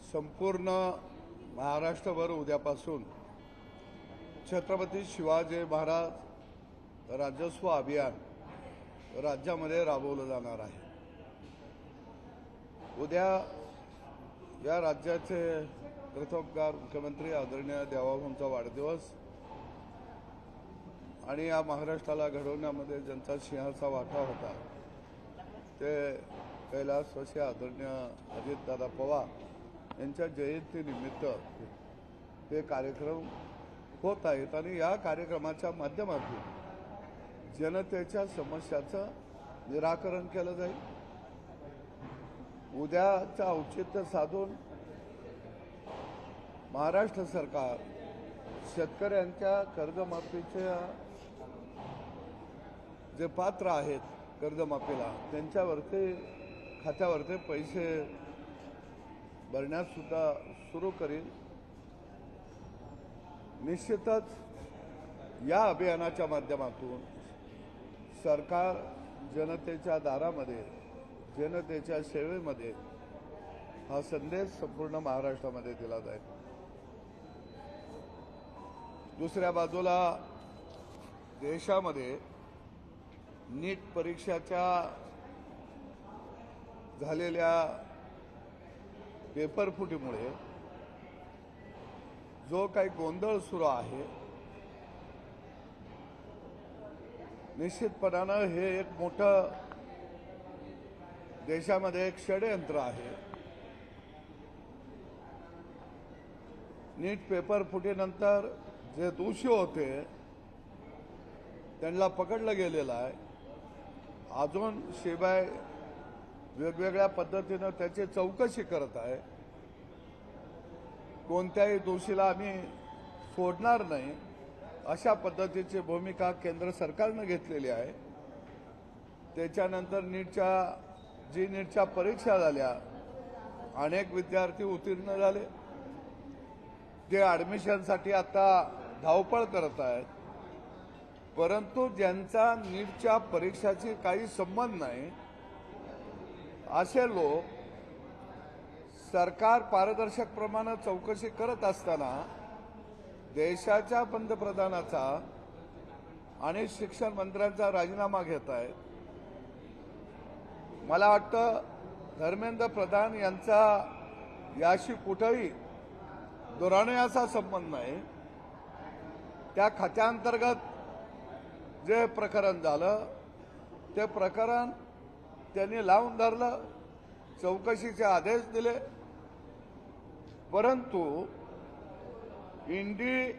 संपूर्ण महाराष्ट्रभर उद्यापासून छत्रपती शिवाजी महाराज राज्योत्सव अभियान राज्यामध्ये राबवलं जाणार आहे। उद्या या राज्याचे प्रथमकार मुख्यमंत्री आदरणीय देवाभाऊंचा वाढदिवस आणि या महाराष्ट्राला घडवण्यामध्ये ज्यांचा सिंहाचा वाटा होता ते कैलासवासी आदरणीय अजितदादा पवार यांच्या जयंतीनिमित्त हे कार्यक्रम होत आहेत आणि या कार्यक्रमाच्या माध्यमातून जनतेच्या समस्याचं निराकरण केलं जाईल। उद्याचं औचित्य साधून महाराष्ट्र सरकार शेतकऱ्यांच्या कर्जमाफीचे जे पात्र आहेत कर्जमाफीला त्यांच्यावरती खात्यावरती पैसे भरण्यास सुद्धा सुरू करील। निश्चितच या अभियानाच्या माध्यमातून सरकार जनतेच्या दारामध्ये जनतेच्या सेवेमध्ये हा संदेश संपूर्ण महाराष्ट्रामध्ये दिला जाईल। दुसऱ्या बाजूला देशामध्ये नीट परीक्षाच्या झालेल्या पेपरफुटीमुळे जो काही गोंधळ सुरू आहे निश्चितपणानं हे एक मोठं देशामध्ये एक षड्यंत्र आहे। नीट पेपरफुटीनंतर जे दोषी होते त्यांना पकडलं गेलेलं आहे। अजून शिवाय वेगवेगळ्या पद्धतीनं त्याची चौकशी करत आहे। कोणत्याही दोषीला आम्ही सोडणार नाही अशा पद्धतीची भूमिका केंद्र सरकारनं घेतलेली आहे। त्याच्यानंतर नीटच्या परीक्षा झाल्या, अनेक विद्यार्थी उत्तीर्ण झाले, ते ॲडमिशनसाठी आता धावपळ करत आहेत। परंतु ज्यांचा नीटच्या परीक्षाशी काही संबंध नाही असे लोक सरकार पारदर्शकप्रमाणे चौकशी करत असताना देशाच्या पंतप्रधानाचा आणि शिक्षण मंत्र्यांचा राजीनामा घेत आहेत। मला वाटतं धर्मेंद्र प्रधान यांचा याशी कुठेही दुरावण्याचा संबंध नाही। त्या खात्याअंतर्गत जे प्रकरण झालं ते प्रकरण त्यांनी लावून धरलं, चौकशीचे आदेश दिले, परंतु इंडी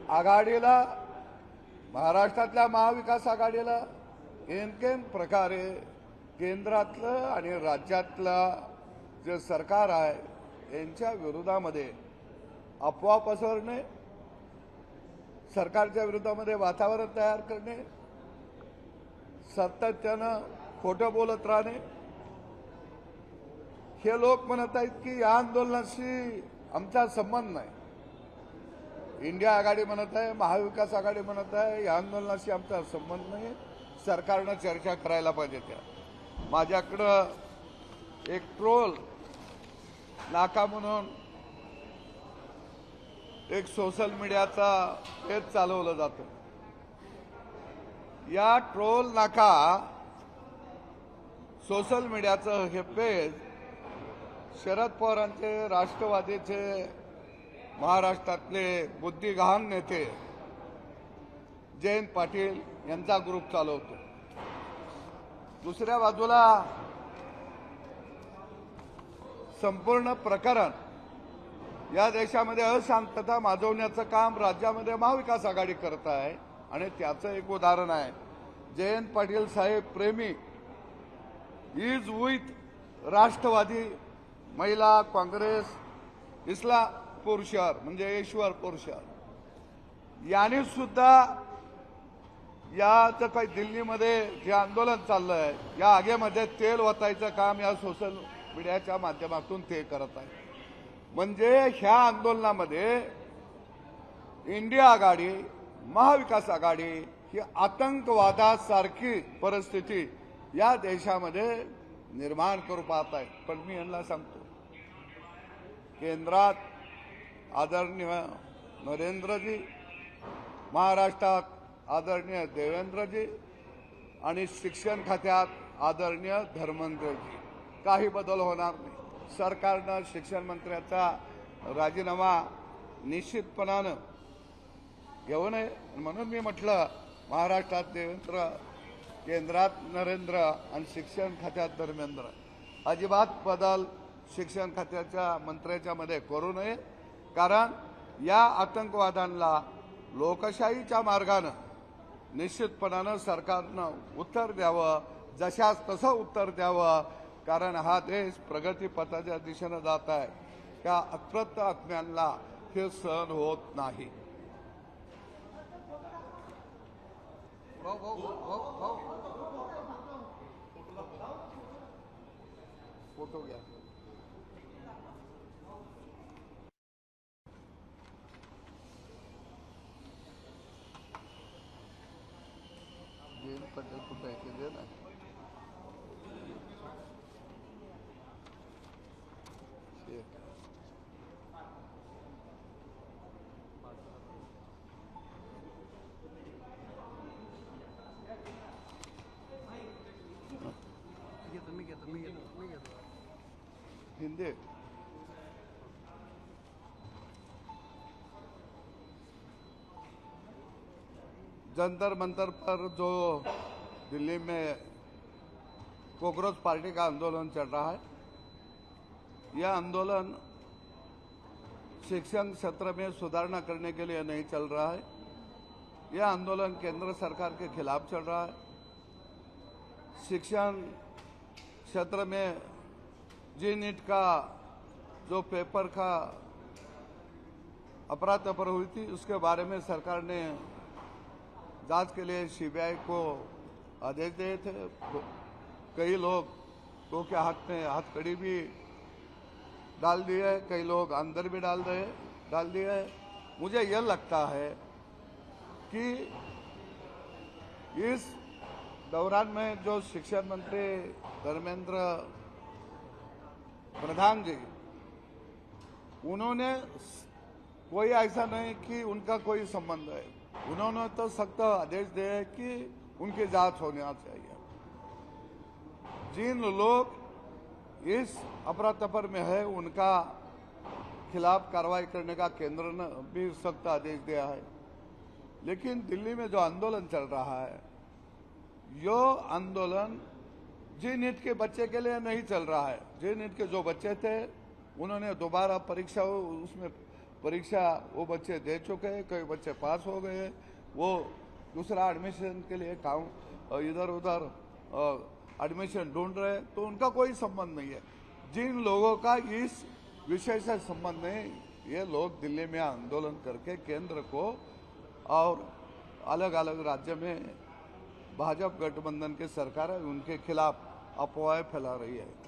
आघाडीला महाराष्ट्रातल्या महाविकास आघाडीला एनकेन प्रकारे केंद्रातलं आणि राज्यातलं जे सरकार आहे यांच्या विरोधामध्ये अफवा पसरवणे, सरकारच्या विरोधामध्ये वातावरण तयार करणे, सातत्यानं खोटं बोलत राहणे। हे लोक म्हणत आहेत की या आंदोलनाशी आमचा संबंध नाही। इंडिया आघाडी म्हणत आहे, महाविकास आघाडी म्हणत आहे या आंदोलनाशी आमचा संबंध नाही, सरकारनं चर्चा करायला पाहिजे। त्या माझ्याकडं एक ट्रोल नाका म्हणून एक सोशल मीडियाचा पेज चालवलं जातं। या ट्रोल नाका सोशल मीडियाचं हे पेज शरद पवारांचे राष्ट्रवादीचे महाराष्ट्रातले बुद्धिगहान नेते जयंत पाटील यांचा ग्रुप चालवतो। दुसऱ्या बाजूला संपूर्ण प्रकरण या देशामध्ये अशांतता माजवण्याचं काम राज्यामध्ये महाविकास आघाडी करत आहे आणि त्याचं एक उदाहरण आहे जयंत पाटील साहेब प्रेमी इज विथ राष्ट्रवादी महिला काँग्रेस इस्लामपूर शहर म्हणजे ईश्वरपूर शहर यांनी सुद्धा याचं काही दिल्लीमध्ये जे आंदोलन चाललं आहे या आगीमध्ये तेल ओतायचं काम या सोशल मीडियाच्या माध्यमातून ते करत आहे। म्हणजे ह्या आंदोलनामध्ये इंडिया आघाडी महाविकास आघाडी ही आतंकवादासारखी परिस्थिती या देशामध्ये निर्माण करू पाहत आहे। पण मी यांना सांगतो केंद्रात आदरणीय नरेंद्रजी, महाराष्ट्रात आदरणीय देवेंद्रजी आणि शिक्षण खात्यात आदरणीय धर्मेंद्रजी. काही बदल होणार नाही. सरकारनं शिक्षण मंत्र्याचा राजीनामा निश्चितपणानं घेऊ नये. म्हणून मी म्हटलं महाराष्ट्रात देवेंद्र, केंद्रात नरेंद्र आणि शिक्षण खात्यात धर्मेंद्र. अजिबात बदल शिक्षण खात्याच्या मंत्र्याच्या मध्ये करू नये. कारण या आतंकवादांना लोकशाहीच्या मार्गानं निश्चितपणानं सरकारनं उत्तर द्यावं, जशास तसं उत्तर द्यावं. कारण हा देश प्रगतीपथाच्या दिशेनं जात आहे. त्या अकृत्य आत्म्यांना हे सहन होत नाही. फोटो घ्या. पटेल कुठे आहे ते दे ना. हिंदी जंतर मंतर पर जो दिल्ली में कॉकरोच पार्टी का आंदोलन चल रहा है, यह आंदोलन शिक्षण क्षेत्र में सुधारना करने के लिए नहीं चल रहा है. यह आंदोलन केंद्र सरकार के खिलाफ चल रहा है. शिक्षण क्षेत्र में जी नीट का जो पेपर का अफरा-तफरी हुई थी, उसके बारे में सरकार ने जांच के लिए सीबीआई को आदेश दिए थे. कई लोग तो के हाथ में हथकड़ी भी डाल दिए है, कई लोग अंदर भी डाल दिए है. मुझे यह लगता है कि इस दौरान में जो शिक्षण मंत्री धर्मेंद्र प्रधान जी, उन्होंने कोई ऐसा नहीं कि उनका कोई संबंध है. उन्होंने तो सख्त आदेश दिए कि उनकी जांच होना चाहिए. जिन लोग इस अफरा-तफर में है, उनका खिलाफ कार्रवाई करने का केंद्र ने भी सख्त आदेश दिया है. लेकिन दिल्ली में जो आंदोलन चल रहा है, यो आंदोलन जी नीट के बच्चे के लिए नहीं चल रहा है. जी नीट के जो बच्चे थे, उन्होंने दोबारा परीक्षा, उसमें परीक्षा वो बच्चे दे चुके हैं. कई बच्चे पास हो गए, वो दूसरा एडमिशन के लिए काम इधर उधर एडमिशन ढूंढ रहे हैं. तो उनका कोई संबंध नहीं है. जिन लोगों का इस विषय से संबंध नहीं, ये लोग दिल्ली में आंदोलन करके केंद्र को और अलग अलग राज्य में भाजपा गठबंधन के सरकार है, उनके खिलाफ अफवाहें फैला रही है.